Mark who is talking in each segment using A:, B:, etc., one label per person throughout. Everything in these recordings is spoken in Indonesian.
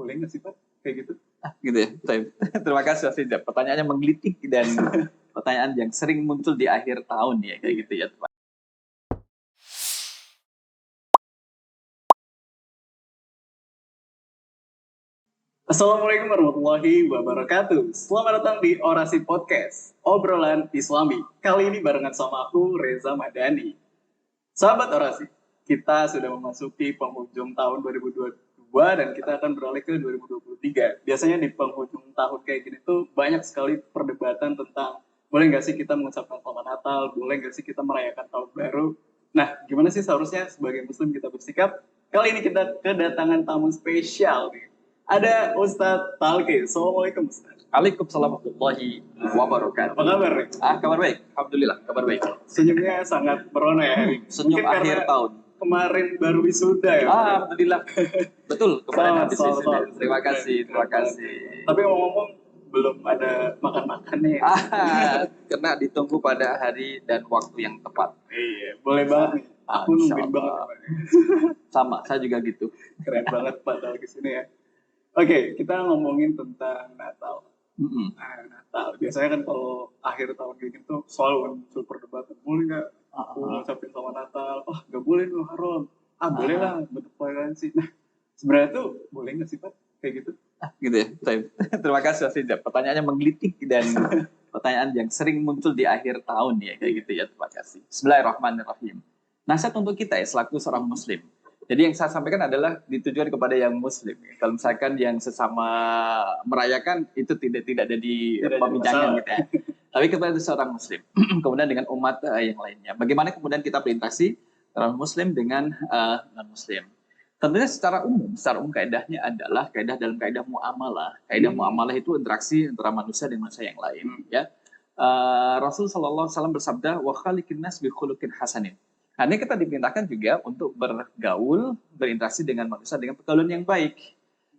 A: boleh nggak sih Pak kayak gitu?
B: Gitu ya. Terima kasih Mas Rizal. Pertanyaannya menggelitik dan pertanyaan yang sering muncul di akhir tahun ya kayak gitu ya Pak.
A: Assalamualaikum warahmatullahi wabarakatuh. Selamat datang di Orasi Podcast, obrolan Islami. Kali ini barengan sama aku, Reza Madani. Sahabat Orasi, kita sudah memasuki penghujung tahun 2022 dan kita akan beralih ke 2023. Biasanya di penghujung tahun kayak gini tuh banyak sekali perdebatan tentang boleh nggak sih kita mengucapkan selamat Natal, boleh nggak sih kita merayakan tahun baru. Nah, gimana sih seharusnya sebagai Muslim kita bersikap? Kali ini kita kedatangan tamu spesial nih. Ada Ustadz Talki. Assalamualaikum Ustadz.
B: Waalaikumsalam warahmatullahi wabarakatuh.
A: Apa kabar nih?
B: Kabar baik. Alhamdulillah, kabar baik.
A: Senyumnya sangat merona ya hari ini.
B: Senyum
A: Mungkin
B: akhir
A: karena
B: tahun.
A: Kemarin baru wisuda ya.
B: Alhamdulillah. Betul, kemarin habis
A: Selamat,
B: wisuda.
A: selamat.
B: Terima kasih.
A: Tapi ngomong-ngomong belum ada makan-makannya.
B: Karena ditunggu pada hari dan waktu yang tepat.
A: Iya, boleh banget nih. Aku nungguin banget. Pak.
B: Sama, saya juga gitu.
A: Keren banget Pak Talki sini ya. Oke, kita ngomongin tentang Natal. Nah, Natal. Biasanya kan kalau akhir tahun kayak gitu selalu muncul perdebatan. Boleh nggak aku ngucapin selamat Natal? Oh, nggak boleh loh, haram. Boleh lah, bentuk toleransi. Nah, sebenarnya tuh boleh nggak sih Pak kayak gitu?
B: Gitu ya. Terima kasih Mas Rizal. Pertanyaannya menggelitik dan pertanyaan yang sering muncul di akhir tahun ya kayak gitu ya. Terima kasih. Bismillahirrahmanirrahim. Nasihat untuk kita ya selaku seorang Muslim. Jadi yang saya sampaikan adalah ditujukan kepada yang Muslim. Kalau misalkan yang sesama merayakan itu tidak ada di pembincangan gitu ya. Tapi kepada seorang Muslim, kemudian dengan umat yang lainnya. Bagaimana kemudian kita berinteraksi antara Muslim dengan non Muslim? Tentunya secara umum kaidahnya adalah kaidah dalam kaidah muamalah. Kaidah muamalah itu interaksi antara manusia dengan manusia yang lain. Ya. Rasul Sallallahu Alaihi Wasallam bersabda, wa khaliqin nas bi khuluqin hasanin. Karena kita diperintahkan juga untuk bergaul, berinteraksi dengan manusia dengan pergaulan yang baik.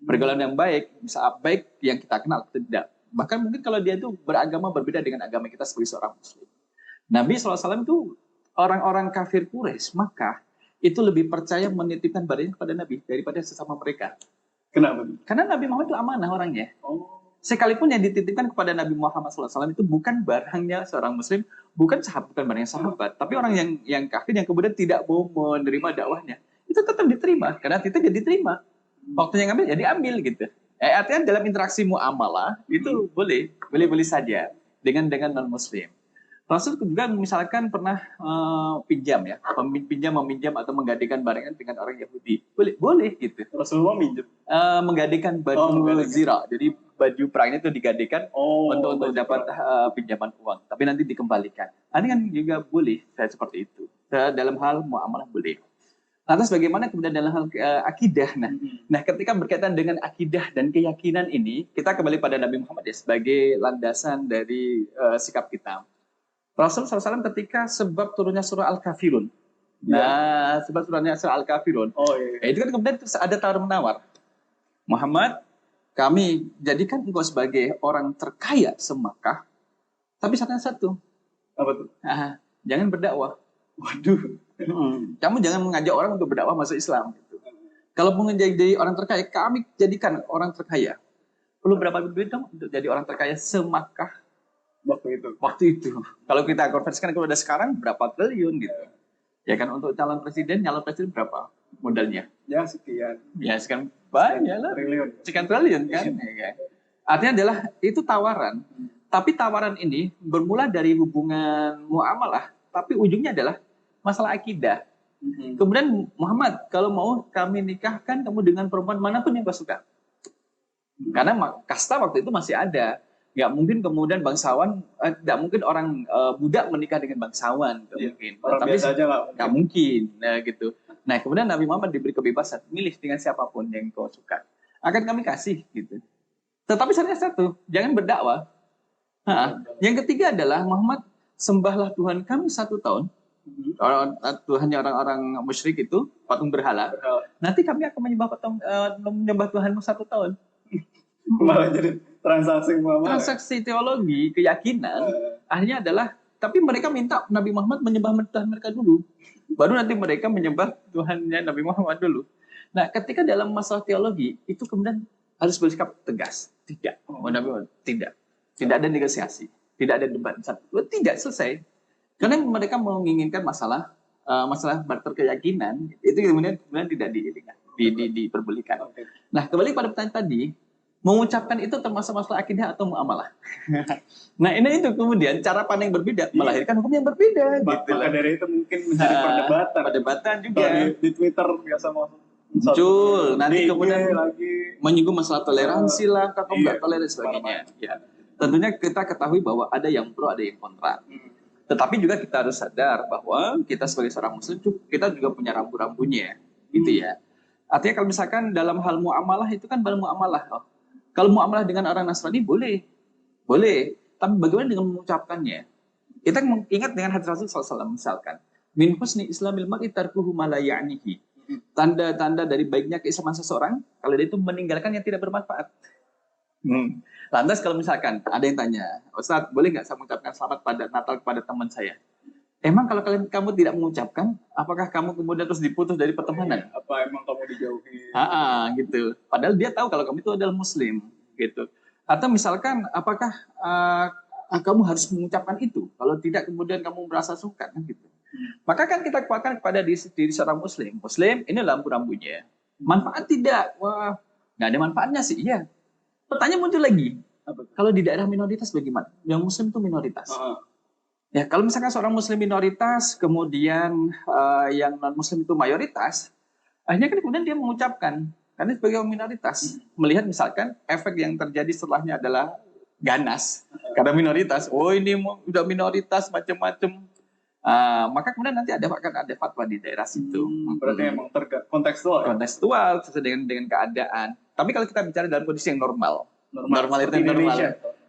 B: Pergaulan yang baik, bisa baik yang kita kenal atau tidak. Bahkan mungkin kalau dia itu beragama berbeda dengan agama kita sebagai seorang Muslim. Nabi SAW itu orang-orang kafir Quraisy, Makkah, itu lebih percaya menitipkan badannya kepada Nabi daripada sesama mereka.
A: Kenapa?
B: Karena Nabi Muhammad itu amanah orangnya. Sekalipun yang dititipkan kepada Nabi Muhammad SAW itu bukan barangnya seorang Muslim, bukan barangnya sahabat, tapi orang yang kafir yang kemudian tidak mau menerima dakwahnya, itu tetap diterima, karena itu jadi diterima. Waktunya ngambil, ya diambil gitu. Artinya dalam interaksi muamalah itu boleh saja dengan non Muslim. Rasul juga misalkan pernah pinjam meminjam atau menggadaikan barengan dengan orang Yahudi. Boleh gitu.
A: Rasulullah minjem.
B: Menggadaikan baju zira. Jadi baju perangnya itu digadaikan untuk dapat pinjaman uang. Tapi nanti dikembalikan. Ini kan juga boleh seperti itu. Dalam hal muamalah boleh. Lantas bagaimana kemudian dalam hal akidah? Nah, ketika berkaitan dengan akidah dan keyakinan ini, kita kembali pada Nabi Muhammad ya, sebagai landasan dari sikap kita. Rasul SAW ketika sebab turunnya surah Al-Kafirun. Nah, sebab turunnya surah Al-Kafirun. Itu kan kemudian ada tawar-menawar. Muhammad, kami jadikan engkau sebagai orang terkaya se-Makkah, tapi syaratnya satu.
A: Apa tuh?
B: Jangan berdakwah.
A: Waduh.
B: Kamu jangan mengajak orang untuk berdakwah masuk Islam. Gitu. Kalau mau jadi orang terkaya, kami jadikan orang terkaya. Perlu berapa duit dong untuk jadi orang terkaya se-Makkah? Waktu itu. Kalau kita konversikan kalau udah sekarang berapa triliun gitu. Ya kan untuk nyalon presiden berapa modalnya?
A: Ya sekian.
B: Ya sekian banyak lah. Sekian triliun kan. Ya. Artinya adalah itu tawaran. Tapi tawaran ini bermula dari hubungan muamalah, tapi ujungnya adalah masalah akidah. Kemudian Muhammad, kalau mau kami nikahkan kamu dengan perempuan manapun yang kau suka. Karena kasta waktu itu masih ada. Nggak mungkin kemudian bangsawan, tidak mungkin orang budak menikah dengan bangsawan, mungkin.
A: Orang
B: tapi
A: biasa aja
B: nggak mungkin, gitu. Nah kemudian Nabi Muhammad diberi kebebasan, milih dengan siapapun yang kau suka, akan kami kasih, gitu. Tetapi syaratnya satu, jangan berdakwah. Yang ketiga adalah Muhammad, sembahlah Tuhan kami 1 tahun. Tuhannya orang-orang musyrik itu patung berhala. Nanti kami akan menyembah Tuhanmu 1 tahun.
A: Malah jadi
B: transaksi teologi, keyakinan, akhirnya adalah, tapi mereka minta Nabi Muhammad menyembah Tuhan mereka dulu. Baru nanti mereka menyembah Tuhannya Nabi Muhammad dulu. Nah, ketika dalam masalah teologi, itu kemudian harus bersikap tegas. Tidak. Tidak ada negosiasi, tidak ada debat. Tidak selesai. Karena mereka menginginkan masalah barter keyakinan, itu kemudian tidak diperbolehkan.
A: Oke.
B: Nah, kembali pada pertanyaan tadi, mengucapkan itu termasuk masalah akidah atau muamalah? Nah, ini itu kemudian cara pandang yang berbeda melahirkan hukum yang berbeda. Gitu
A: Maka
B: lah.
A: dari itu mungkin menjadi perdebatan.
B: Perdebatan juga.
A: Kalau di Twitter biasa
B: Muncul, nanti
A: di IG
B: kemudian
A: lagi
B: menyinggung masalah toleransi lah, kamu nggak
A: iya,
B: toleransi sebagainya. Ya. Tentunya kita ketahui bahwa ada yang pro, ada yang kontra. Tetapi juga kita harus sadar bahwa kita sebagai seorang muslim kita juga punya rambu-rambunya, gitu ya. Artinya kalau misalkan dalam hal muamalah itu kan baru muamalah. Kalau muamalah dengan orang Nasrani boleh. Tapi bagaimana dengan mengucapkannya? Kita ingat dengan hadis Rasul SAW misalkan, min husni islamil mar'i tarkuhu ma la ya'nihi. Tanda-tanda dari baiknya keislaman seseorang kalau dia itu meninggalkan yang tidak bermanfaat. Lantas kalau misalkan ada yang tanya, Ustaz, boleh nggak saya mengucapkan selamat pada Natal kepada teman saya? Emang kalau kamu tidak mengucapkan, apakah kamu kemudian terus diputus dari pertemanan?
A: Apa emang kamu dijauhi?
B: Gitu. Padahal dia tahu kalau kamu itu adalah Muslim, gitu. Atau misalkan, apakah kamu harus mengucapkan itu? Kalau tidak, kemudian kamu merasa sungkan, kan gitu. Maka kan kita kuatkan kepada diri seorang Muslim. Muslim, ini lampu-rambunya. Manfaat tidak? Wah, nggak ada manfaatnya sih. Iya. Pertanyaan muncul lagi. Kalau di daerah minoritas bagaimana? Yang Muslim itu minoritas. Ya, kalau misalkan seorang Muslim minoritas, kemudian yang non-Muslim itu mayoritas, akhirnya kan kemudian dia mengucapkan. Karena sebagai minoritas, melihat misalkan efek yang terjadi setelahnya adalah ganas. Karena minoritas, oh ini udah minoritas macam-macam. Maka kemudian nanti akan ada fatwa di daerah situ.
A: Berarti emang kontekstual.
B: Kontekstual sesuai dengan keadaan. Tapi kalau kita bicara dalam kondisi yang normal itu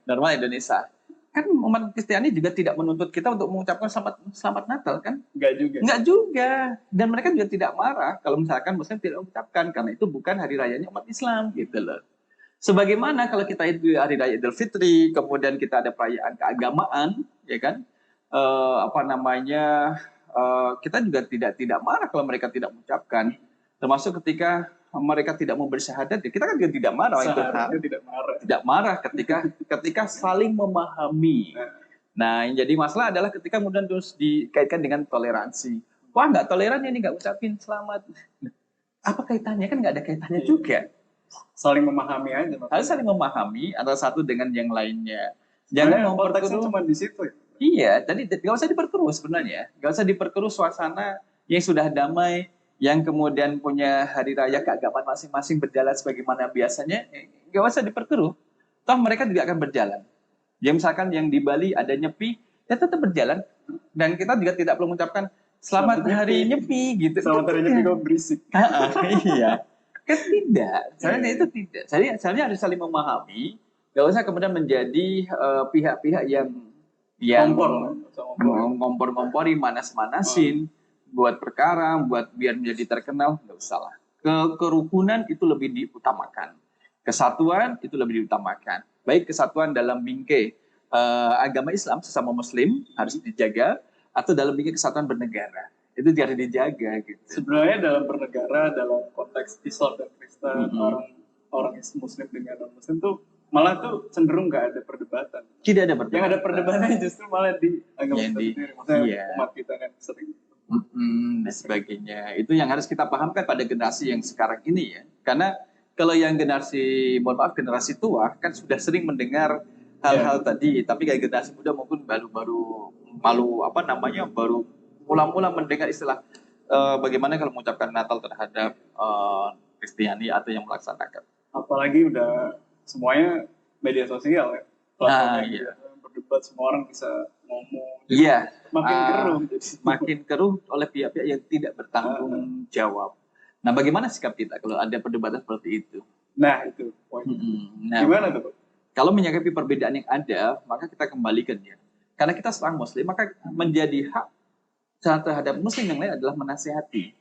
B: normal Indonesia. Kan umat Kristiani juga tidak menuntut kita untuk mengucapkan selamat Natal kan? Enggak juga. Dan mereka juga tidak marah kalau misalkan Muslim tidak mengucapkan, karena itu bukan hari rayanya umat Islam gitu loh. Sebagaimana kalau kita itu hari raya Idul Fitri, kemudian kita ada perayaan keagamaan, ya kan? Kita juga tidak marah kalau mereka tidak mengucapkan, termasuk ketika mereka tidak mau bersyahadat, kita kan juga tidak marah. Tidak marah ketika saling memahami. Nah, yang jadi masalah adalah ketika kemudian terus dikaitkan dengan toleransi. Wah, nggak toleran ini, nggak ucapin selamat. Apa kaitannya? Kan nggak ada kaitannya juga.
A: Saling memahami aja.
B: Harus saling memahami antara satu dengan yang lainnya. Jangan
A: konteksnya cuma di situ ya.
B: Iya, tadi nggak usah diperkeruh sebenarnya. Nggak usah diperkeruh suasana yang sudah damai, yang kemudian punya hari raya keagamaan masing-masing berjalan sebagaimana biasanya, nggak usah diperkeruh. Toh mereka juga akan berjalan. Ya misalkan yang di Bali ada Nyepi, ya tetap berjalan. Dan kita juga tidak perlu mengucapkan selamat hari Nyepi gitu.
A: Selamat hari Nyepi kok berisik.
B: Iya. Kan tidak. Sebenarnya itu tidak. Sebenarnya harus saling memahami. Nggak usah kemudian menjadi pihak-pihak yang ngompor-ngompori, manas-manasin, buat perkara, buat biar menjadi terkenal, nggak usah lah. Kerukunan itu lebih diutamakan. Kesatuan itu lebih diutamakan. Baik kesatuan dalam bingkai agama Islam sesama Muslim harus dijaga, atau dalam bingkai kesatuan bernegara. Itu harus dijaga gitu.
A: Sebenarnya dalam bernegara, dalam konteks Islam dan Kristen, orang Muslim dengan non-Muslim tuh malah tuh cenderung nggak ada perdebatan.
B: Tidak ada perdebatan.
A: Yang ada perdebatannya justru malah di agama kita sendiri. Maksudnya umat kita kan sering.
B: Dan sebagainya. Itu yang harus kita pahamkan pada generasi yang sekarang ini ya. Karena kalau yang generasi tua kan sudah sering mendengar hal-hal tadi. Tapi kayak generasi muda mungkin baru mula-mula mendengar istilah bagaimana kalau mengucapkan Natal terhadap Kristiani atau yang melaksanakan.
A: Apalagi udah semuanya media sosial ya. Berdebat, semua orang bisa ngomong.
B: Iya.
A: Makin
B: keruh oleh pihak-pihak yang tidak bertanggung jawab. Nah, bagaimana sikap kita kalau ada perdebatan seperti itu?
A: Nah, itu poin. Gimana tuh?
B: Kalau menyikapi perbedaan yang ada, maka kita kembalikan ya. Karena kita seorang Muslim, maka menjadi hak terhadap Muslim yang lain adalah menasihati.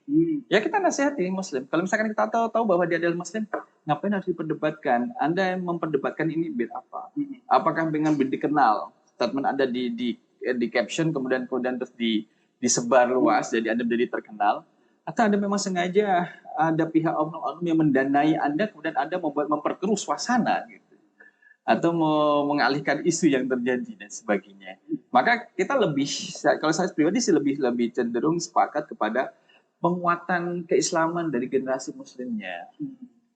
B: Ya kita nasihati Muslim. Kalau misalkan kita tahu bahwa dia adalah Muslim, ngapain harus diperdebatkan? Anda yang memperdebatkan ini biar apa? Apakah dengan dikenal? Statement Anda di caption kemudian terus disebar luas, jadi Anda menjadi terkenal. Atau Anda memang sengaja ada pihak oknum-oknum yang mendanai Anda, kemudian Anda memperkeruh suasana gitu. Atau mengalihkan isu yang terjadi dan sebagainya. Maka kita kalau saya pribadi sih lebih cenderung sepakat kepada penguatan keislaman dari generasi muslimnya.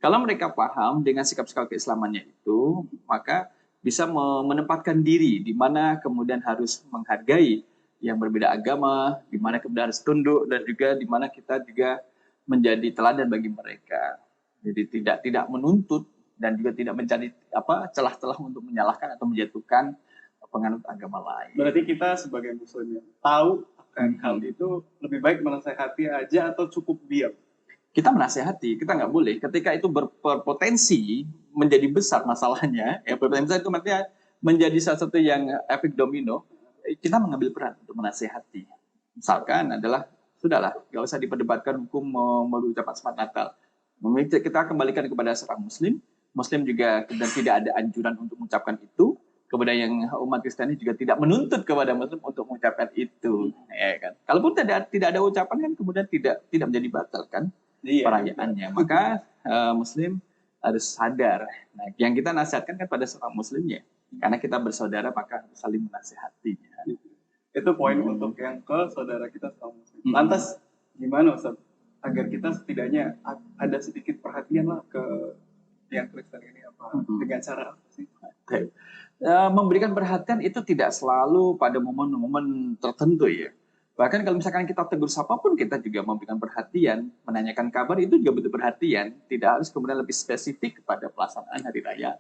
B: Kalau mereka paham dengan sikap-sikap keislamannya itu, maka bisa menempatkan diri di mana kemudian harus menghargai yang berbeda agama, di mana kemudian harus tunduk, dan juga di mana kita juga menjadi teladan bagi mereka. Jadi tidak menuntut dan juga tidak mencari celah-celah untuk menyalahkan atau menjatuhkan penganut agama lain.
A: Berarti kita sebagai muslim yang tahu akan hal itu lebih baik menasehati aja atau cukup diam?
B: Kita menasehati, kita nggak boleh. Ketika itu berpotensi menjadi besar masalahnya, ya berpotensi itu artinya menjadi salah satu yang efek domino, kita mengambil peran untuk menasehati. Misalkan adalah, sudahlah, nggak usah diperdebatkan hukum mengucapkan selamat Natal. Kita kembalikan kepada seorang muslim juga kemudian tidak ada anjuran untuk mengucapkan itu, kemudian yang umat Kristiani juga tidak menuntut kepada muslim untuk mengucapkan itu, ya kan? Kalaupun tidak ada ucapan kan kemudian tidak menjadi batal kan perayaannya. Maka muslim harus sadar. Nah, yang kita nasihatkan kan pada seorang muslimnya, karena kita bersaudara maka harus saling menasehatinya.
A: Itu poin untuk yang ke saudara kita seorang muslim. Lantas gimana Ustaz agar kita setidaknya ada sedikit perhatian lah ke yang Kristen ini dengan cara apa sih?
B: Memberikan perhatian itu tidak selalu pada momen-momen tertentu ya. Bahkan kalau misalkan kita tegur siapapun, kita juga memberikan perhatian, menanyakan kabar itu juga butuh perhatian. Tidak harus kemudian lebih spesifik kepada pelaksanaan hari raya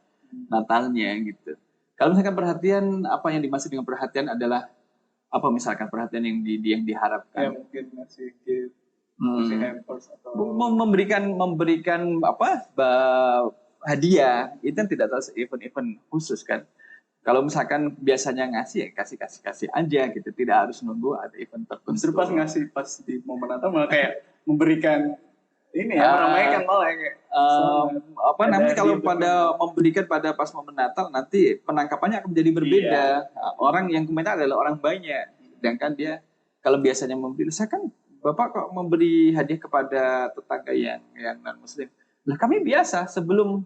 B: Natalnya gitu. Kalau misalkan perhatian, apa yang dimaksud dengan perhatian adalah apa misalkan perhatian yang diharapkan?
A: Ya mungkin ngasih gift, ngasih hampers atau
B: memberikan hadiah itu kan tidak terus event-event khusus kan. Kalau misalkan biasanya ngasih ya kasih aja gitu, tidak harus nunggu ada event tertentu.
A: Justru pas ngasih pas di momen Natal malah kayak memberikan ini ya meramaikan malah kayak
B: nanti kalau pada memberikan pada pas momen Natal nanti penangkapannya akan menjadi berbeda. Orang yang komentar adalah orang banyak, sedangkan dia kalau biasanya memberi, saya kan Bapak kok memberi hadiah kepada tetangga yang non muslim. Lah kami biasa sebelum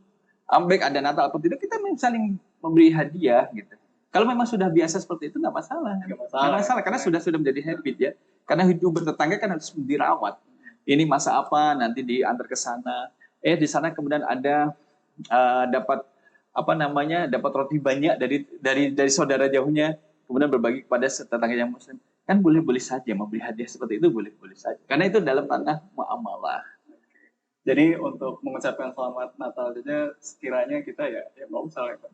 B: baik ada Natal atau tidak kita saling memberi hadiah gitu. Kalau memang sudah biasa seperti itu nggak masalah. Karena sudah menjadi habit ya. Karena hidup bertetangga kan harus dirawat. Ini masa apa nanti diantar ke sana. Di sana kemudian ada dapat roti banyak dari saudara jauhnya, kemudian berbagi kepada tetangga yang muslim. Kan boleh saja memberi hadiah seperti itu, boleh saja. Karena itu dalam tanah muamalah.
A: Jadi untuk mengucapkan selamat Natal saja sekiranya kita ya nggak usah ya Pak.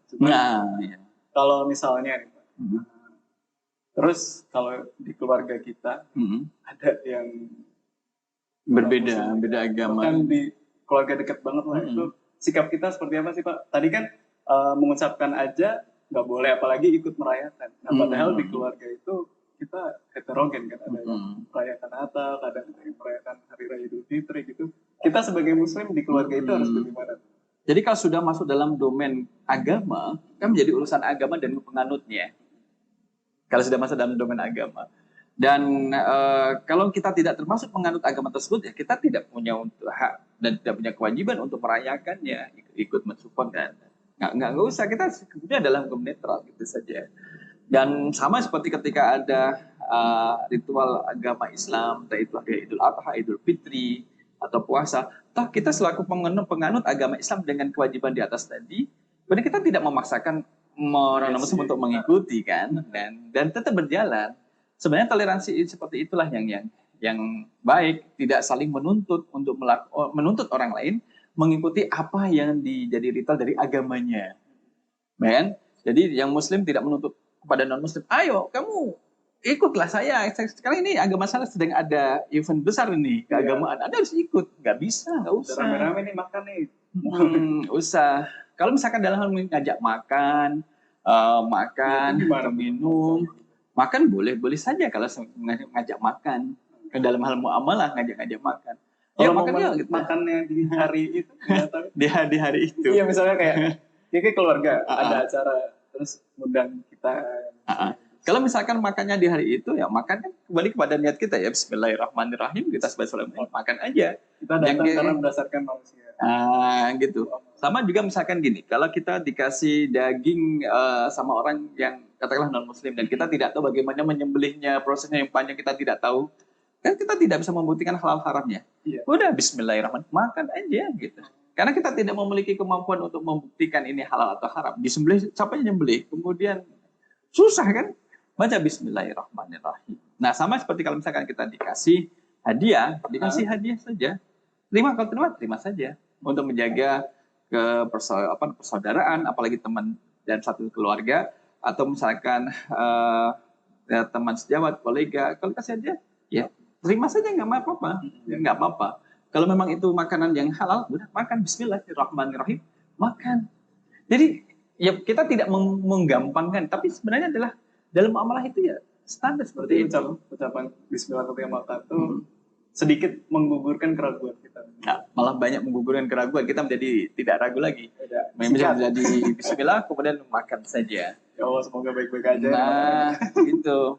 A: Kalau misalnya nih Pak, terus kalau di keluarga kita ada yang
B: beda agama,
A: bahkan di keluarga dekat banget lah itu sikap kita seperti apa sih Pak? Tadi kan mengucapkan aja nggak boleh, apalagi ikut merayakan. Nah padahal di keluarga itu kita heterogen kan, ada yang merayakan Natal, kadang ada yang merayakan Hari Raya Idul Fitri gitu. Kita sebagai muslim di keluarga itu harus bagaimana?
B: Jadi kalau sudah masuk dalam domain agama, kan menjadi urusan agama dan penganutnya. Kalau sudah masuk dalam domain agama. Dan kalau kita tidak termasuk penganut agama tersebut, ya kita tidak punya hak dan tidak punya kewajiban untuk merayakannya, ikut mensupport dan nggak usah, kita sebetulnya dalam hukum netral gitu saja. Dan sama seperti ketika ada ritual agama Islam, entah itu hari Idul Adha, Idul Fitri, atau puasa, toh kita selaku penganut agama Islam dengan kewajiban di atas tadi, kemudian kita tidak memaksakan orang muslim untuk mengikuti kan, dan tetap berjalan. Sebenarnya toleransi seperti itulah yang baik, tidak saling menuntut untuk menuntut orang lain mengikuti apa yang jadi ritual dari agamanya, kan? Jadi yang muslim tidak menuntut kepada non muslim, ayo kamu ikutlah saya. Sekarang ini agama saya sedang ada event besar ini keagamaan, Anda harus ikut. Nggak bisa, nggak usah.
A: Rame-rame nih makan nih.
B: Usah. Kalau misalkan dalam hal ngajak makan, minum, makan boleh saja kalau ngajak makan. Dalam hal muamalah ngajak makan.
A: Kalau makannya di hari itu,
B: di hari itu.
A: Iya misalnya kayak keluarga ada acara terus ngundang kita.
B: Kalau misalkan makannya di hari itu, ya makan kan kembali kepada niat kita ya. Bismillahirrahmanirrahim, kita sebagai makan aja.
A: Kita datang karena berdasarkan manusia.
B: Gitu. Sama juga misalkan gini, kalau kita dikasih daging sama orang yang katakanlah non-muslim dan kita tidak tahu bagaimana menyembelihnya, prosesnya yang panjang kita tidak tahu, kan kita tidak bisa membuktikan halal haramnya.
A: Iya.
B: Udah Bismillahirrahmanirrahim, makan aja gitu. Karena kita tidak memiliki kemampuan untuk membuktikan ini halal atau haram. Disembelih, siapa yang nyembelih? Kemudian susah kan? Baca Bismillahirrahmanirrahim. Nah, sama seperti kalau misalkan kita dikasih hadiah saja. Terima, kalau terima saja. Untuk menjaga persaudaraan, apalagi teman dan satu keluarga, atau misalkan teman sejawat, kolega, kalau kasih hadiah, ya terima saja, nggak apa-apa. Nggak apa-apa. Kalau memang itu makanan yang halal, udah makan Bismillahirrahmanirrahim, makan. Jadi ya kita tidak menggampangkan, tapi sebenarnya adalah dalam amalah itu ya standar seperti itu.
A: Ucapan Bismillah ketika makan itu sedikit menggugurkan keraguan kita.
B: Nah, malah banyak menggugurkan keraguan, kita menjadi tidak ragu lagi. Menjadi Bismillah kemudian makan saja.
A: Ya Allah, semoga baik-baik aja.
B: Nah, gitu.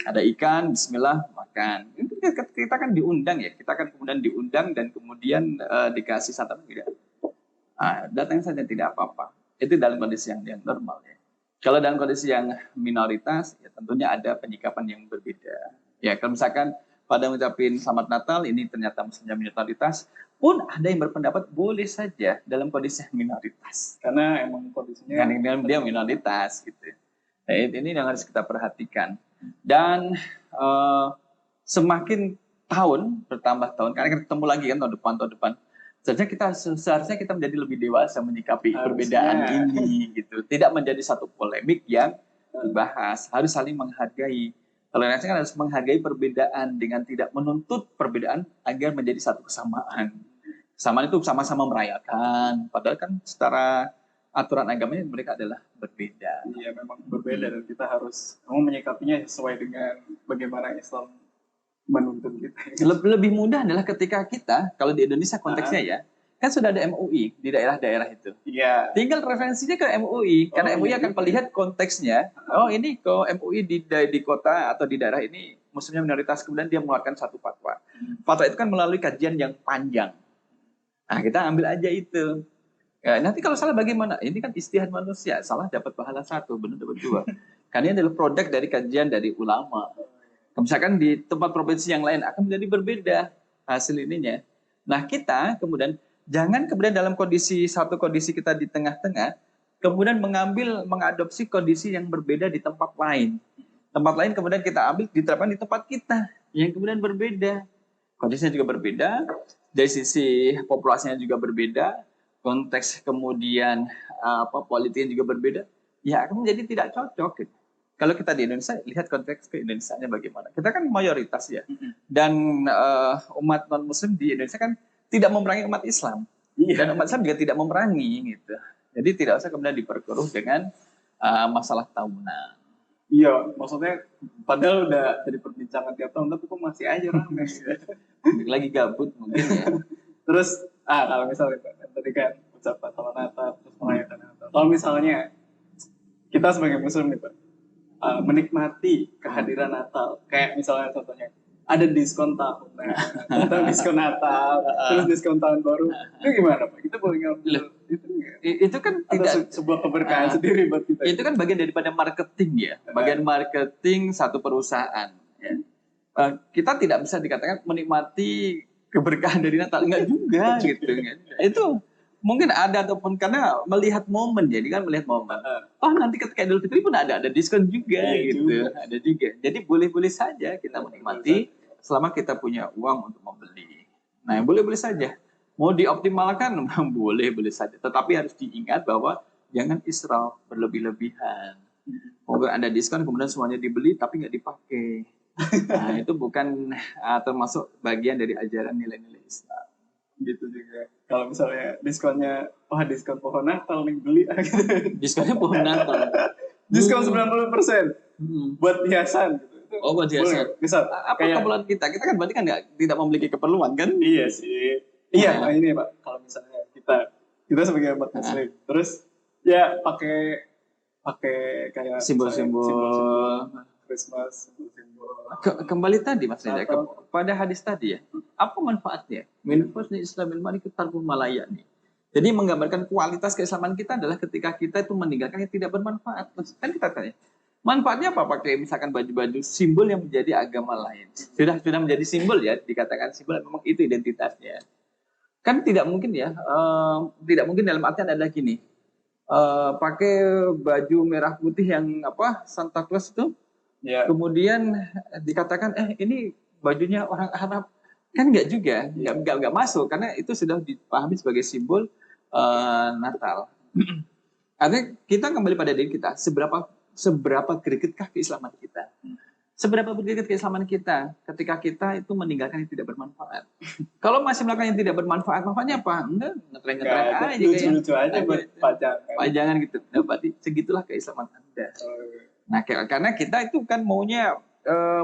B: Ada ikan, Bismillah, makan. Itu kita kan diundang ya, kita kan kemudian diundang dan kemudian dikasih santapan tidak. Datang saja tidak apa-apa. Itu dalam kondisi yang normal ya. Kalau dalam kondisi yang minoritas, ya tentunya ada penyikapan yang berbeda. Ya, kalau misalkan pada ngucapin Selamat Natal, ini ternyata muslimnya minoritas, pun ada yang berpendapat boleh saja dalam kondisi yang minoritas.
A: Karena emang kondisinya...
B: Karena dia minoritas gitu. Nah, ini yang harus kita perhatikan. Dan semakin tahun, bertambah tahun, karena kita ketemu lagi kan tahun depan. Seharusnya kita menjadi lebih dewasa menyikapi perbedaan ini gitu. Tidak menjadi satu polemik yang dibahas, harus saling menghargai. Toleransi kan harus menghargai perbedaan dengan tidak menuntut perbedaan agar menjadi satu kesamaan. Kesamaan itu sama-sama merayakan, padahal kan secara aturan agamanya mereka adalah berbeda.
A: Iya, memang berbeda dan kita harus menyikapinya sesuai dengan bagaimana Islam menuntun kita.
B: Lebih mudah adalah ketika kita, kalau di Indonesia konteksnya ya, kan sudah ada MUI di daerah-daerah itu.
A: Iya.
B: Tinggal referensinya ke MUI, karena MUI akan melihat konteksnya. Oh, ini kok MUI di kota atau di daerah ini muslimnya minoritas, kemudian dia mengeluarkan satu fatwa. Fatwa itu kan melalui kajian yang panjang. Nah, kita ambil aja itu. Ya, nanti kalau salah bagaimana? Ini kan istihad manusia, salah dapat pahala 1, benar dapat 2. Karena ini adalah produk dari kajian dari ulama. Misalkan di tempat provinsi yang lain akan menjadi berbeda hasil ininya. Nah, kita kemudian jangan kemudian dalam satu kondisi kita di tengah-tengah, kemudian mengadopsi kondisi yang berbeda di tempat lain. Tempat lain kemudian kita ambil, diterapkan di tempat kita, yang kemudian berbeda. Kondisinya juga berbeda, dari sisi populasinya juga berbeda, konteks kemudian politiknya juga berbeda, ya akan menjadi tidak cocok gitu. Kalau kita di Indonesia, lihat konteks ke-Indonesianya bagaimana. Kita kan mayoritas ya. Dan umat non-muslim di Indonesia kan tidak memerangi umat Islam. Dan umat Islam juga tidak memerangi gitu. Jadi tidak usah kemudian diperkeruh dengan masalah tahunan.
A: Iya, maksudnya padahal udah jadi perbincangan tiap tahun, tapi kok masih aja ramai.
B: Lagi gabut mungkin ya.
A: Terus, kalau misalnya tadi kan ucapan Selamat Natal, terus merayakan Natal. Kalau misalnya kita sebagai Muslim nih Pak, menikmati kehadiran Natal, kayak misalnya contohnya ada diskon tahunan, atau diskon Natal, terus diskon tahun baru, itu gimana Pak? Kita boleh ngambil itu kan tidak sebuah keberkahan sendiri buat kita.
B: Itu kan bagian daripada marketing ya, bagian marketing satu perusahaan. Ya. Kita tidak bisa dikatakan menikmati keberkahan dari Natal, enggak juga gitu. Itu mungkin ada ataupun karena melihat momen, jadi kan melihat momen. Nanti ketika Idul Fitri pun ada diskon juga gitu. Ada juga. Jadi boleh-boleh saja kita menikmati selama kita punya uang untuk membeli. Nah, boleh-boleh saja. Mau dioptimalkan boleh saja. Tetapi harus diingat bahwa jangan israf, berlebih-lebihan. Mungkin ada diskon kemudian semuanya dibeli tapi nggak dipakai. Nah, itu bukan termasuk bagian dari ajaran nilai-nilai Islam.
A: Gitu juga. Kalau misalnya diskonnya, diskon pohon Natal nih beli.
B: Diskonnya pohon Natal.
A: Diskon 90% buat hiasan.
B: Oh, buat hiasan.
A: Misal,
B: apa keperluan kita? Kita kan berarti kan tidak memiliki keperluan kan?
A: Iya sih. Iya, ini Pak. Kalau misalnya kita sebagai umat Muslim, terus ya pakai kayak
B: simbol-simbol
A: Christmas, simbol
B: Kembali tadi Mas Reza,
A: Natal.
B: pada hadis tadi ya, apa manfaatnya? Min husni islamil mar'i tarku malaya nih. Jadi menggambarkan kualitas keislaman kita adalah ketika kita itu meninggalkan yang tidak bermanfaat. Terus kan kita tanya, manfaatnya apa pakai misalkan baju-baju simbol yang menjadi agama lain? Sudah menjadi simbol ya, dikatakan simbol memang itu identitasnya. Kan tidak mungkin ya, tidak mungkin dalam artian adalah gini, pakai baju merah putih yang apa Santa Claus itu,
A: Ya,
B: kemudian dikatakan ini bajunya orang Arab, kan nggak juga, nggak masuk karena itu sudah dipahami sebagai simbol Natal. Artinya kita kembali pada diri kita, seberapa gregetkah keislaman kita? Seberapa greget keislaman kita ketika kita itu meninggalkan yang tidak bermanfaat? Kalau masih melakukan yang tidak bermanfaat, manfaatnya apa? Enggak, ngetren-ngetren aja kayak
A: lucu-lucu aja buat pajangan.
B: pajangan gitu. Dapat segitulah keislaman Anda. Nah, karena kita itu kan maunya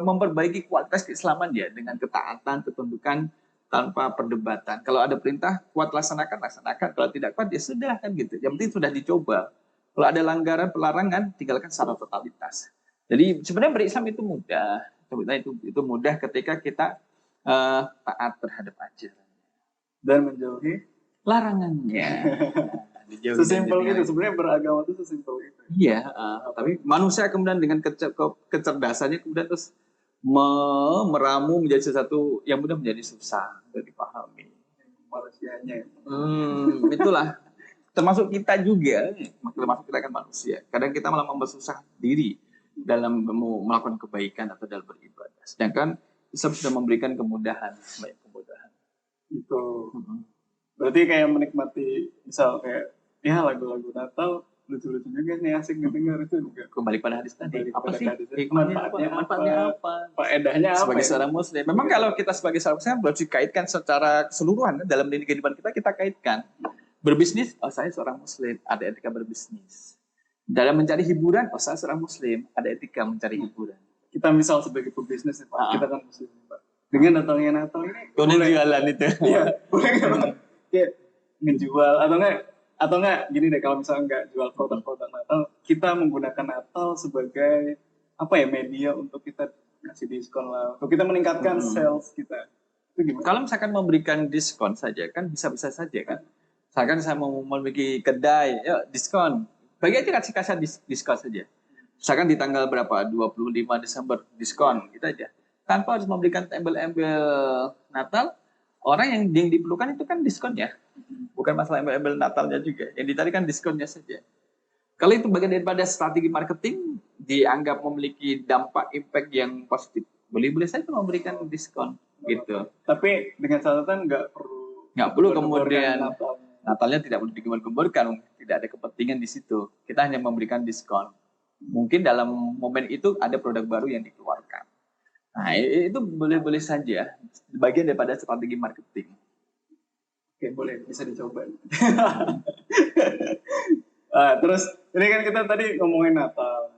B: memperbaiki kualitas keislaman ya dengan ketaatan, ketundukan tanpa perdebatan. Kalau ada perintah kuat laksanakan. Kalau tidak kuat ya sudah kan gitu. Yang penting sudah dicoba. Kalau ada langgaran, pelarangan, tinggalkan secara totalitas. Jadi sebenarnya berislam itu mudah. Sebenarnya itu mudah ketika kita taat terhadap ajaran
A: Dan menjauhi
B: larangannya.
A: sesimpel itu sebenarnya beragama itu sesimpel itu.
B: Iya, tapi manusia kemudian dengan kecerdasannya kemudian terus meramu menjadi sesuatu yang mudah menjadi susah untuk dipahami.
A: Manusianya.
B: Itulah. Termasuk kita juga, termasuk kita kan manusia. Kadang kita malah mempersusah diri dalam melakukan kebaikan atau dalam beribadah. Sedangkan Islam sudah memberikan kemudahan, banyak kemudahan.
A: Itu. Berarti kayak menikmati, misal kayak ya lagu-lagu Natal lucu-lucu juga nih, asik didengar itu juga.
B: Kembali pada hadis tadi.
A: Kembali
B: Apa
A: pada
B: sih
A: hadis tadi.
B: hikmahnya? Manfaatnya apa?
A: Faedahnya apa?
B: Sebagai seorang muslim. Memang kalau kita sebagai seorang muslim harus dikaitkan secara keseluruhan dalam kehidupan kita kaitkan. Berbisnis, saya seorang muslim, ada etika berbisnis. Dalam mencari hiburan, saya seorang muslim, ada etika mencari hiburan.
A: Kita misal sebagai pebisnis ya, Pak, kita kan muslim, Pak. Dengan datangnya Natal ini
B: boleh jualan itu.
A: Iya, boleh nggak Pak? Kayak ngejual atau enggak gini deh, kalau misalnya nggak jual produk-produk Natal, kita menggunakan Natal sebagai apa ya, media untuk kita kasih diskon lah, untuk kita meningkatkan sales kita. Itu gimana?
B: Kalau misalkan memberikan diskon saja kan bisa-bisa saja kan. Misalkan saya mau memiliki kedai, yuk diskon. Bagi aja kasih diskon saja. Misalkan di tanggal berapa? 25 Desember diskon, gitu aja. Tanpa harus memberikan embel-embel Natal, orang yang diperlukan itu kan diskonnya. Bukan masalah embel-embel Natalnya juga. Yang dicari kan diskonnya saja. Kalau itu bagian daripada strategi marketing, dianggap memiliki dampak impact yang positif, boleh-boleh saja memberikan diskon gitu.
A: Tapi dengan catatan nggak perlu
B: kemudian
A: Natal.
B: Natalnya tidak perlu digembar-gemborkan, tidak ada kepentingan di situ. Kita hanya memberikan diskon. Mungkin dalam momen itu ada produk baru yang dikeluarkan. Nah, itu boleh-boleh saja bagian daripada strategi marketing.
A: Oke, boleh, bisa dicoba. Terus ini kan kita tadi ngomongin Natal.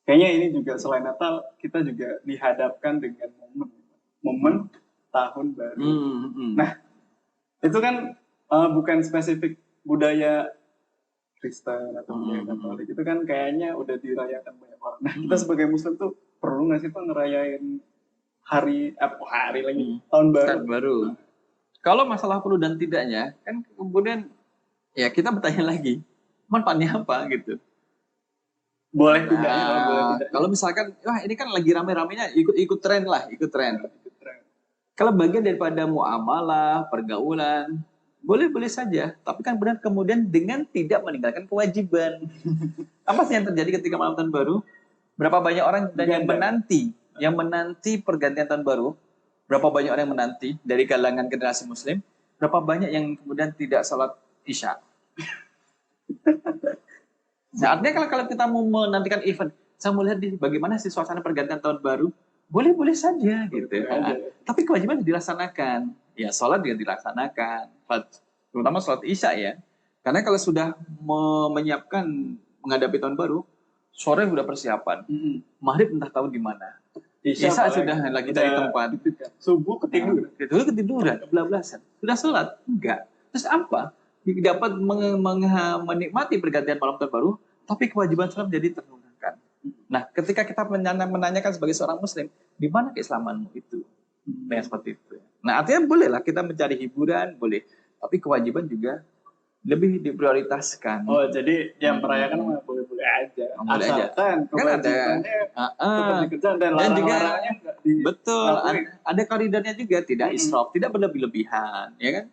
A: Kayaknya ini juga selain Natal, kita juga dihadapkan dengan momen tahun baru. Nah, itu kan bukan spesifik budaya Kristen atau budaya Katolik. Itu kan kayaknya udah dirayakan banyak orang. Nah, kita sebagai Muslim tuh perlu nggak sih Pak ngerayain hari lagi tahun baru?
B: Tahun baru. Kalau masalah perlu dan tidaknya, kan kemudian ya kita bertanya lagi, manfaatnya apa gitu.
A: Boleh tidak? Boleh tidak.
B: Kalau misalkan, wah ini kan lagi rame-ramenya, ikut tren lah, ikut tren. Kalau bagian daripada muamalah, pergaulan, boleh-boleh saja. Tapi kan benar kemudian dengan tidak meninggalkan kewajiban. Apa sih yang terjadi ketika malam tahun baru? Berapa banyak orang yang menanti pergantian tahun baru? Berapa banyak orang yang menanti dari kalangan generasi Muslim? Berapa banyak yang kemudian tidak sholat Isya? Nah, artinya kalau kita mau menantikan event, saya mau lihat bagaimana sih suasana pergantian tahun baru, boleh-boleh saja gitu. Tapi kewajiban dilaksanakan. Ya, sholat juga dilaksanakan. Terutama sholat Isya ya. Karena kalau sudah menyiapkan menghadapi tahun baru, sore sudah persiapan. Maghrib entah tahu di mana. Isya sudah lagi cari tempat.
A: Subuh ketiduran.
B: Belablasan. Sudah sholat? Enggak. Terus apa? Dapat menikmati pergantian malam tahun baru, tapi kewajiban sholat menjadi terlupakan. Nah, ketika kita menanyakan sebagai seorang muslim, di mana keislamanmu itu? Yang seperti itu. Nah, artinya bolehlah kita mencari hiburan, boleh. Tapi kewajiban juga lebih diprioritaskan.
A: Oh, jadi yang merayakan mah boleh-boleh aja.
B: Boleh aja.
A: Asalkan
B: Kan ada
A: kewajibannya tetap dikerjakan dan
B: dan juga
A: larang-larangnya nggak
B: betul
A: dilakuin.
B: ada koridornya juga, tidak israf, tidak berlebih-lebihan, ya kan?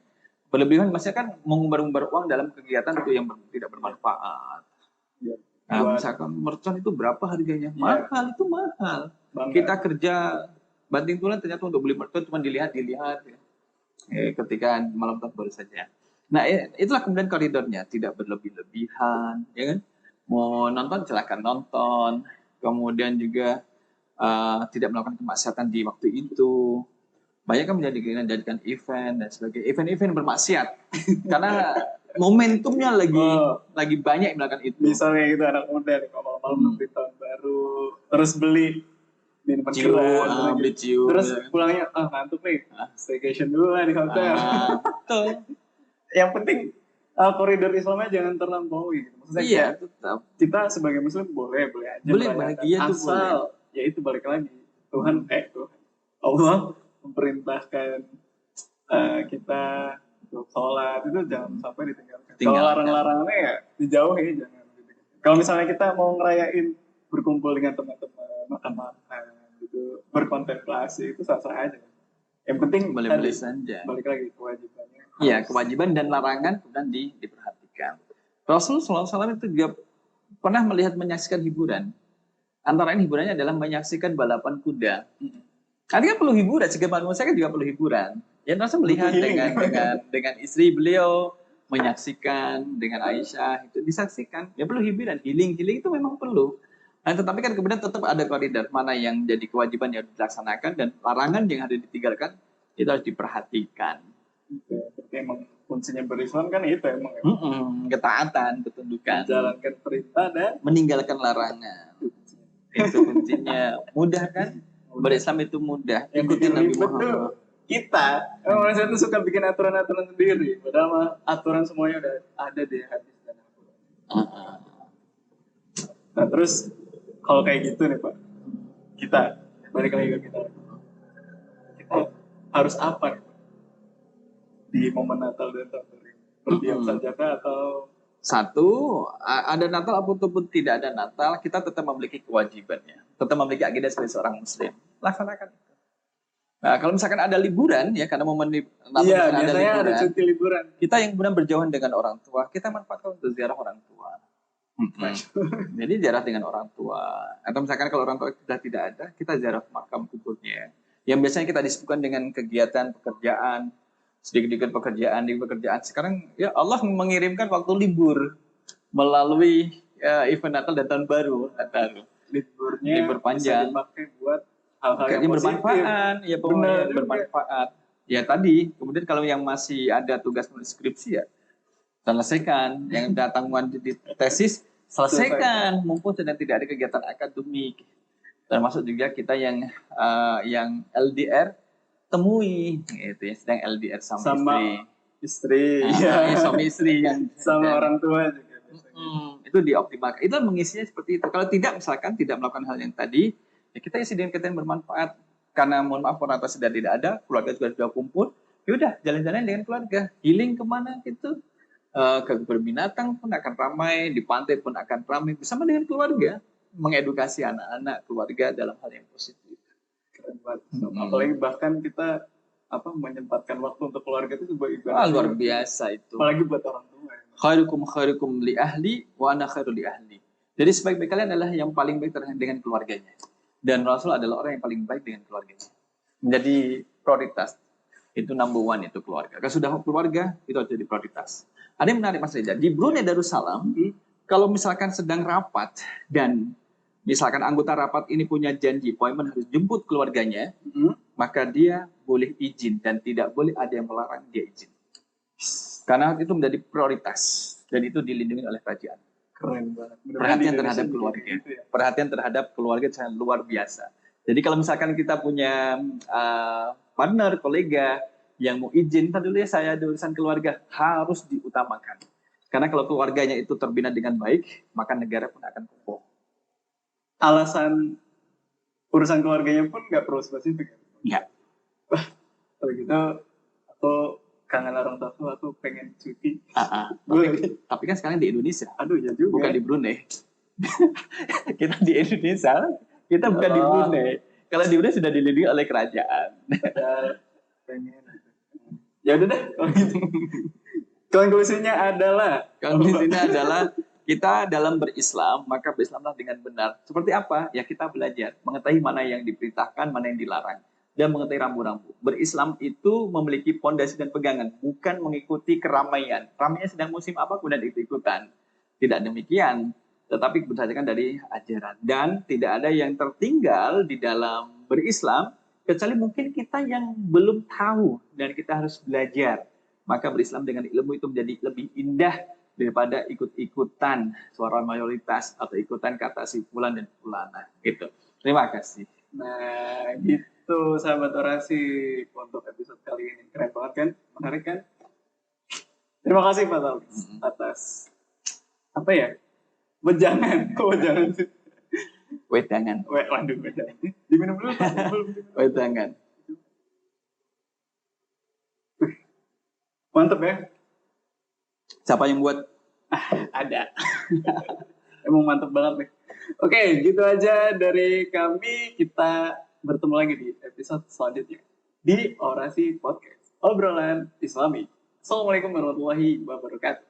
B: Berlebihan maksudnya kan mengumbar-umbar uang dalam kegiatan itu yang tidak bermanfaat.
A: Ya,
B: Nah, misalkan mercon itu berapa harganya? Mahal, itu mahal.
A: Bangga.
B: Kita kerja banting tulang ternyata untuk beli mercon cuma dilihat ya. Ketika malam tahun baru saja. Nah, itulah kemudian koridornya, tidak berlebih-lebihan, ya kan? Mau nonton silakan nonton, kemudian juga tidak melakukan kemaksiatan di waktu itu. Banyak kan menjadikan event dan sebagainya, event-event bermaksiat, karena momentumnya lagi banyak yang melakukan itu.
A: Misalnya gitu anak muda nih kalau malam di tahun baru, terus beli minuman keras,
B: beli ciu,
A: terus pulangnya ngantuk nih, staycation dulu lah di hotel.
B: Betul.
A: Yang penting koridor Islamnya jangan terlampaui. Maksudnya
B: iya, tetap.
A: Kita sebagai Muslim boleh aja.
B: Boleh bahagia tuh boleh.
A: Ya itu balik lagi Tuhan Allah memerintahkan kita untuk sholat itu jangan sampai ditinggalkan. Kalau larang-larangannya ya dijauhi, jangan. Kalau misalnya kita mau ngerayain berkumpul dengan teman-teman, makan-makan gitu, berkontemplasi itu sah-sah aja. Yang penting
B: boleh-boleh saja.
A: Balik lagi kewajibannya.
B: Iya, kewajiban dan larangan kemudian diperhatikan. Rasulullah SAW itu juga pernah menyaksikan hiburan. Antara lain hiburannya adalah menyaksikan balapan kuda. Artinya perlu hiburan, segala manusia kan juga perlu hiburan. Ya, Rasul melihat dengan istri beliau, menyaksikan dengan Aisyah, itu disaksikan. Ya perlu hiburan, healing itu memang perlu. Nah, tetapi kan kemudian tetap ada koridor mana yang jadi kewajiban yang dilaksanakan dan larangan yang harus ditinggalkan itu harus diperhatikan.
A: Emang kuncinya berislam kan itu emang.
B: Ketaatan, ketundukan.
A: Menjalankan perintah dan
B: meninggalkan larangan. Itu kuncinya. Mudah kan? Berislam itu mudah.
A: Ikutin Nabi Muhammad. Kita, manusia itu suka bikin aturan-aturan sendiri. Padahal aturan semuanya udah ada di hadis dan Al-Quran. Nah terus kalau kayak gitu nih Pak, kita balik lagi ke kita harus apa nih di momen Natal dan Tahun Baru? Berdiam saja kah atau
B: satu, ada Natal ataupun tidak ada Natal, kita tetap memiliki kewajibannya, tetap memiliki agenda sebagai seorang Muslim. Laksanakan itu. Nah, kalau misalkan ada liburan ya, karena momen Natal ada
A: cuti liburan,
B: kita yang kemudian berjauhan dengan orang tua, kita manfaatkan untuk ziarah orang tua. Jadi ziarah dengan orang tua. Atau misalkan kalau orang tua sudah tidak ada, kita ziarah makam kuburnya. Yang biasanya kita disibukkan dengan kegiatan pekerjaan, sedikit-sedikit pekerjaan. Sekarang ya Allah mengirimkan waktu libur melalui event Natal dan Tahun Baru. Libur panjang.
A: Bisa dipakai buat hal-hal yang
B: bermanfaat. Ya pokoknya bermanfaat. Ya tadi, kemudian kalau yang masih ada tugas menulis skripsi ya selesaikan. Yang datang di tesis selesaikan. Mumpung sedang tidak ada kegiatan akademik. Termasuk juga kita yang LDR temui gitu ya, sedang LDR sama
A: istri
B: suami istri yang
A: sama orang tua juga
B: itu dioptimalkan. Itu mengisinya seperti itu. Kalau tidak, misalkan tidak melakukan hal yang tadi, ya kita isi dengan kegiatan yang bermanfaat. Karena mohon maaf orang tua sudah tidak ada, keluarga juga sudah kumpul, ya udah jalan-jalan dengan keluarga, healing kemana gitu, ke berbinatang pun akan ramai, di pantai pun akan ramai bersama dengan keluarga, mengedukasi anak-anak keluarga dalam hal yang positif.
A: Apalagi bahkan kita menyempatkan waktu untuk keluarga itu sebuah ibadah
B: luar biasa itu.
A: Apalagi buat orang tua.
B: Khairukum li ahli wa ana khairu li ahli. Jadi sebaik-baik kalian adalah yang paling baik dengan keluarganya. Dan Rasul adalah orang yang paling baik dengan keluarganya. Menjadi prioritas. Itu number one itu keluarga. Kalau sudah keluarga itu harus jadi prioritas. Ada yang menarik Mas Reza. Di Brunei Darussalam, kalau misalkan sedang rapat dan misalkan anggota rapat ini punya janji appointment harus jemput keluarganya, maka dia boleh izin dan tidak boleh ada yang melarang dia izin. Karena itu menjadi prioritas dan itu dilindungi oleh kerajaan.
A: Keren banget.
B: Perhatian terhadap keluarga. Gitu ya? Perhatian terhadap keluarga sangat luar biasa. Jadi kalau misalkan kita punya partner, kolega yang mau izin, dulu ya saya ada urusan keluarga, harus diutamakan. Karena kalau keluarganya itu terbina dengan baik, maka negara pun akan kokoh.
A: alasan urusan keluarganya pun nggak perlu spesifik.
B: Enggak.
A: Kalau gitu aku kangen orang tua aku pengen cuti.
B: Tapi kan sekarang di Indonesia,
A: Aduh ya juga.
B: bukan di Brunei. Kita di Indonesia, kita bukan di Brunei. Kalau di Brunei sudah dilindungi oleh kerajaan.
A: Pengen. Ya udah deh kalau gitu. Konklusinya adalah kita dalam berislam, maka berislamlah dengan benar. Seperti apa? Ya kita belajar, mengetahui mana yang diperintahkan, mana yang dilarang, dan mengetahui rambu-rambu. Berislam itu memiliki pondasi dan pegangan, bukan mengikuti keramaian. Ramainya sedang musim apapun dan ikut-ikutan. Tidak demikian, tetapi berdasarkan dari ajaran. Dan tidak ada yang tertinggal di dalam berislam, kecuali mungkin kita yang belum tahu dan kita harus belajar. Maka berislam dengan ilmu itu menjadi lebih indah daripada ikut-ikutan suara mayoritas atau ikutan kata si fulan dan fulana. Gitu. Terima kasih. Nah, gitu sahabat orasi untuk episode kali ini. Keren banget kan? Menarik kan? Terima kasih Pak Taufik atas apa ya? Wejangan. Wejangan sih.
B: Wedangan.
A: Waduh, wejangan. Diminum dulu Pak.
B: Wedangan.
A: Mantep ya?
B: Siapa yang buat?
A: Ada. Emang mantep banget nih. Oke, gitu aja dari kami. Kita bertemu lagi di episode selanjutnya di Orasi Podcast, obrolan Islami. Assalamualaikum warahmatullahi wabarakatuh.